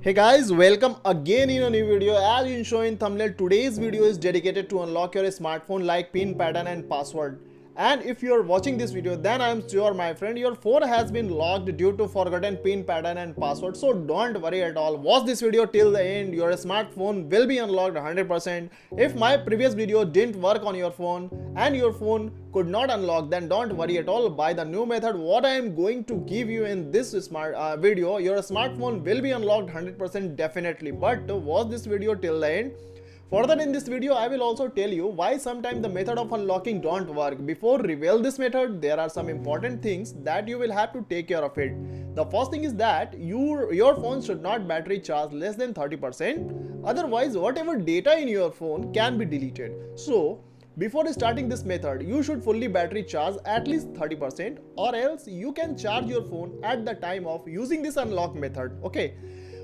Hey guys, welcome again in a new video. As you show in thumbnail, today's video is dedicated to unlock your smartphone like pin pattern and password. And if you are watching this video, then I am sure my friend your phone has been locked due to forgotten pin pattern and password. So don't worry at all. Watch this video till the end. Your smartphone will be unlocked 100%. If my previous video didn't work on your phone and your phone could not unlock, then don't worry at all. By the new method what I am going to give you in this video, your smartphone will be unlocked 100% definitely. But watch this video till the end. Further in this video, I will also tell you why sometimes the method of unlocking don't work. Before reveal this method, there are some important things that you will have to take care of it. The first thing is that your phone should not battery charge less than 30%. Otherwise, whatever data in your phone can be deleted. So, before starting this method, you should fully battery charge at least 30%, or else you can charge your phone at the time of using this unlock method. Okay.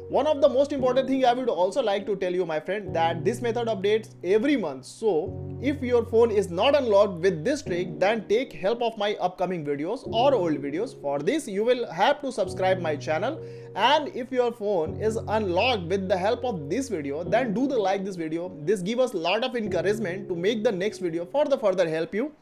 One of the most important thing I would also like to tell you, my friend, that this method updates every month. So if your phone is not unlocked with this trick, then take help of my upcoming videos or old videos. For this, you will have to subscribe my channel. And if your phone is unlocked with the help of this video, then do the like this video. This gives us a lot of encouragement to make the next video for the further help you.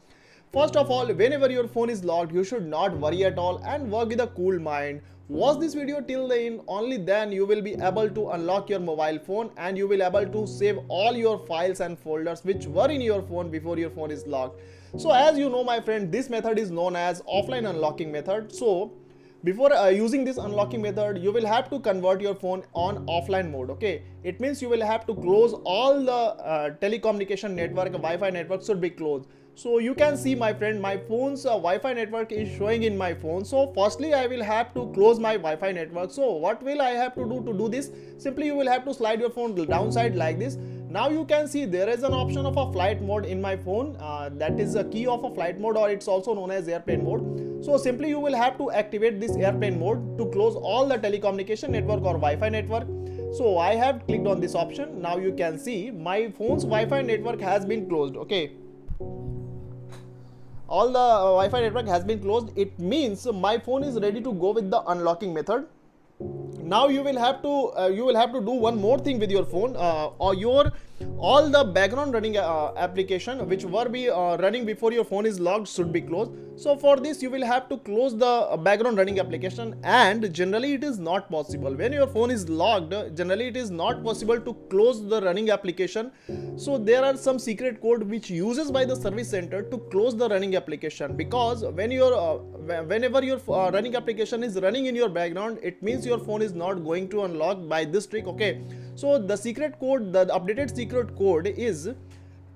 First of all, whenever your phone is locked, you should not worry at all and work with a cool mind. Watch this video till the end, only then you will be able to unlock your mobile phone and you will able to save all your files and folders which were in your phone before your phone is locked. So as you know, my friend, this method is known as offline unlocking method. So before using this unlocking method, you will have to convert your phone on offline mode. Okay, it means you will have to close all the telecommunication network, Wi-Fi network should be closed. So you can see, my friend, my phone's Wi-Fi network is showing in my phone. So firstly, I will have to close my Wi-Fi network. So what will I have to do this? Simply you will have to slide your phone downside like this. Now you can see there is an option of a flight mode in my phone. That is a key of a flight mode, or it's also known as airplane mode. So simply you will have to activate this airplane mode to close all the telecommunication network or Wi-Fi network. So I have clicked on this option. Now you can see my phone's Wi-Fi network has been closed. Okay, all the Wi-Fi network has been closed. It means my phone is ready to go with the unlocking method. Now you will have to do one more thing with your phone, or all the background running application which were running before your phone is locked should be closed. So for this you will have to close the background running application, and generally it is not possible when your phone is locked. Generally it is not possible to close the running application. So there are some secret code which uses by the service center to close the running application, because when whenever your running application is running in your background, it means your phone is not going to unlock by this trick. Okay, so the secret code, the updated secret code is,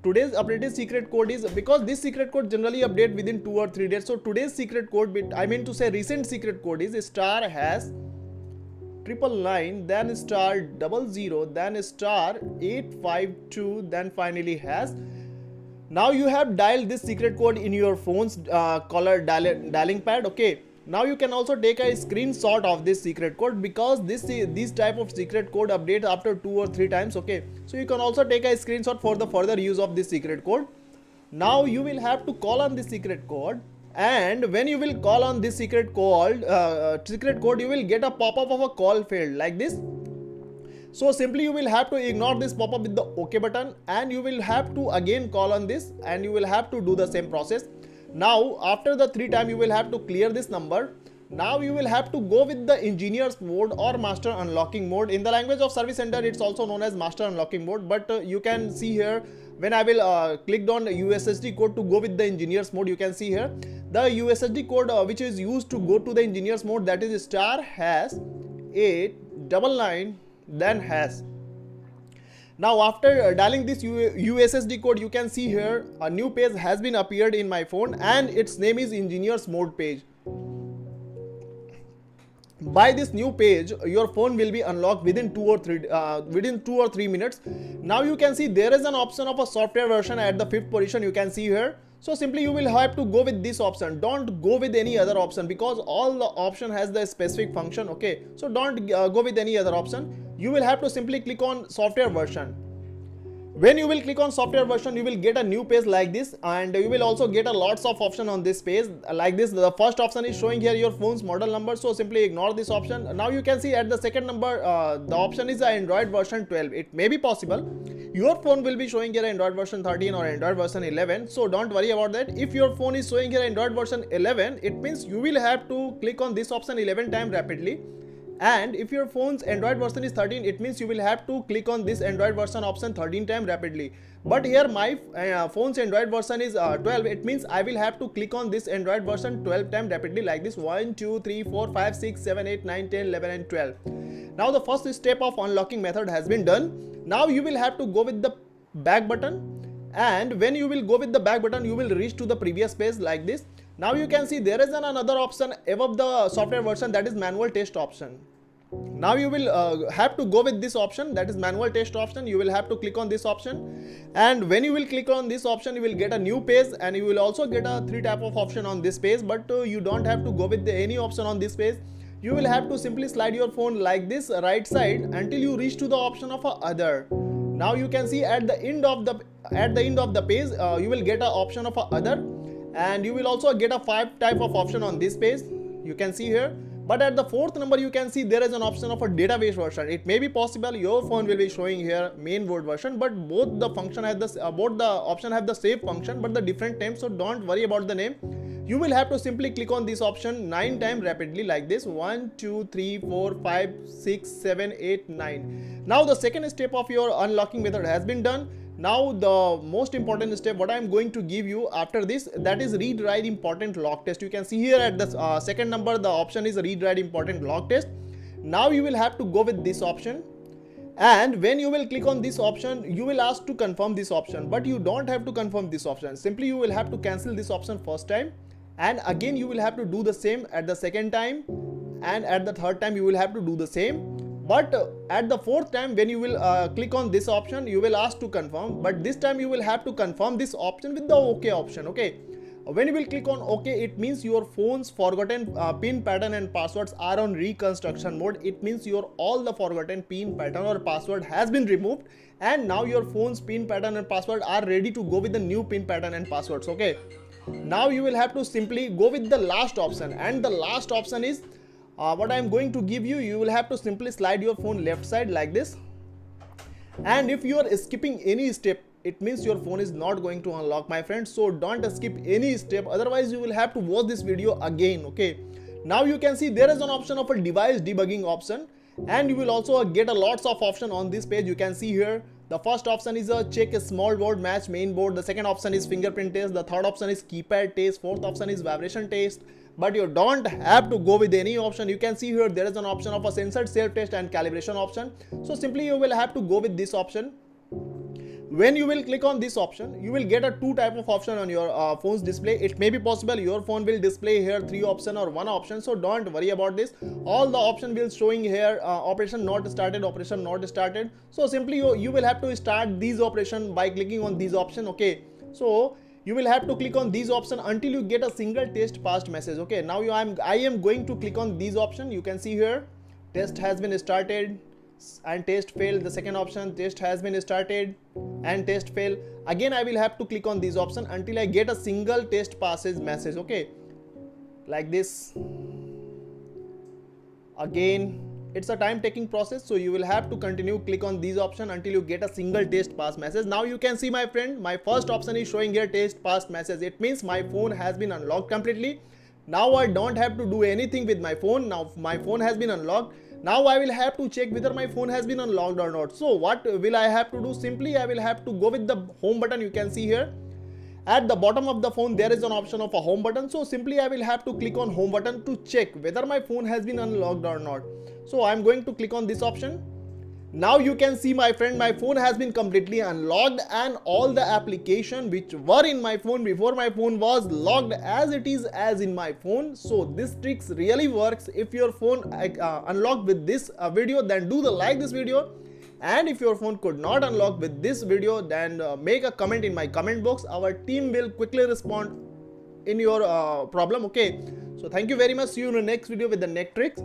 today's updated secret code is, because this secret code generally update within 2 or 3 days. So today's secret code, I mean to say recent secret code, is star hash 999, then star 00, then star 852, then finally hash. Now you have dialed this secret code in your phone's caller dialing pad. Okay, now you can also take a screenshot of this secret code, because this type of secret code updates after 2 or 3 times. Okay, so you can also take a screenshot for the further use of this secret code. Now you will have to call on this secret code, and when you will call on this secret code, you will get a pop-up of a call failed like this. So simply you will have to ignore this pop-up with the OK button, and you will have to again call on this, and you will have to do the same process. Now after the 3 times you will have to clear this number. Now you will have to go with the engineer's mode or master unlocking mode. In the language of service center, it's also known as master unlocking mode, but you can see here when I will clicked on USSD code to go with the engineer's mode, you can see here the USSD code which is used to go to the engineer's mode, that is star hash 899 then hash. Now after dialing this USSD code, you can see here a new page has been appeared in my phone, and its name is engineer's mode page. By this new page, your phone will be unlocked within 2 or 3 minutes. Now you can see there is an option of a software version at the 5th position, you can see here. So simply you will have to go with this option. Don't go with any other option, because all the option has the specific function. Okay, so don't go with any other option. You will have to simply click on software version. When you will click on software version, you will get a new page like this, and you will also get a lots of option on this page like this. The first option is showing here your phone's model number, so simply ignore this option. Now you can see at the second number, the option is Android version 12. It may be possible your phone will be showing here Android version 13 or Android version 11, so don't worry about that. If your phone is showing here Android version 11, it means you will have to click on this option 11 times rapidly. And if your phone's Android version is 13, it means you will have to click on this Android version option 13 times rapidly. But here my phone's Android version is 12, it means I will have to click on this Android version 12 times rapidly like this: 1 2 3 4 5 6 7 8 9 10 11 and 12. Now the first step of unlocking method has been done. Now you will have to go with the back button, and when you will go with the back button, you will reach to the previous page like this. Now you can see there is another option above the software version, that is manual test option. Now you will have to go with this option, that is manual test option. You will have to click on this option, and when you will click on this option, you will get a new page, and you will also get a 3 type of option on this page. But you don't have to go with any option on this page. You will have to simply slide your phone like this right side until you reach to the option of other. Now you can see at the end of the page, you will get an option of other, and you will also get a 5 type of option on this page, you can see here. But at the 4th number, you can see there is an option of a database version. It may be possible your phone will be showing here mainboard version, but both the function have both the option have the same function but the different names, so don't worry about the name. You will have to simply click on this option 9 times rapidly like this: 1 2 3 4 5 6 7 8 9. Now the second step of your unlocking method has been done. Now the most important step what I am going to give you after this, that is read write important lock test. You can see here at the second number, the option is read write important lock test. Now you will have to go with this option, and when you will click on this option, you will ask to confirm this option, but you don't have to confirm this option. Simply you will have to cancel this option first time, and again you will have to do the same at the second time, and at the third time you will have to do the same. But at the 4th time, when you will click on this option, you will ask to confirm, but this time you will have to confirm this option with the OK option. Okay, when you will click on OK, it means your phone's forgotten pin pattern and passwords are on reconstruction mode. It means your all the forgotten pin pattern or password has been removed, and now your phone's pin pattern and password are ready to go with the new pin pattern and passwords. Okay, now you will have to simply go with the last option, and the last option is what I am going to give you. You will have to simply slide your phone left side like this, and if you are skipping any step, it means your phone is not going to unlock, my friends. So don't skip any step, otherwise you will have to watch this video again. Okay, now you can see there is an option of a device debugging option, and you will also get a lots of option on this page. You can see here the first option is a check a small board match main board, the second option is fingerprint test, the third option is keypad test, fourth option is vibration test. But you don't have to go with any option. You can see here there is an option of a censored self test and calibration option, so simply you will have to go with this option. When you will click on this option, you will get a 2 type of option on your phone's display. It may be possible your phone will display here 3 option or 1 option, so don't worry about this. All the option will showing here operation not started, operation not started. So simply you will have to start these operation by clicking on these option. Okay, so you will have to click on these option until you get a single test passed message. Okay, now I am going to click on these option. You can see here test has been started and test failed. The second option, test has been started and test failed. Again I will have to click on these option until I get a single test passes message. Okay, like this. Again it's a time taking process, so you will have to continue click on these option until you get a single test pass message. Now you can see, my friend, my first option is showing here test pass message. It means my phone has been unlocked completely. Now I don't have to do anything with my phone. Now my phone has been unlocked. Now I will have to check whether my phone has been unlocked or not. So what will I have to do? Simply I will have to go with the home button. You can see here at the bottom of the phone there is an option of a home button, so simply I will have to click on home button to check whether my phone has been unlocked or not. So I am going to click on this option. Now you can see, my friend, my phone has been completely unlocked, and all the application which were in my phone before my phone was locked as it is as in my phone. So this tricks really works. If your phone unlocked with this video, then do the like this video, and if your phone could not unlock with this video, then make a comment in my comment box. Our team will quickly respond in your problem. Okay, so thank you very much. See you in the next video with the next tricks.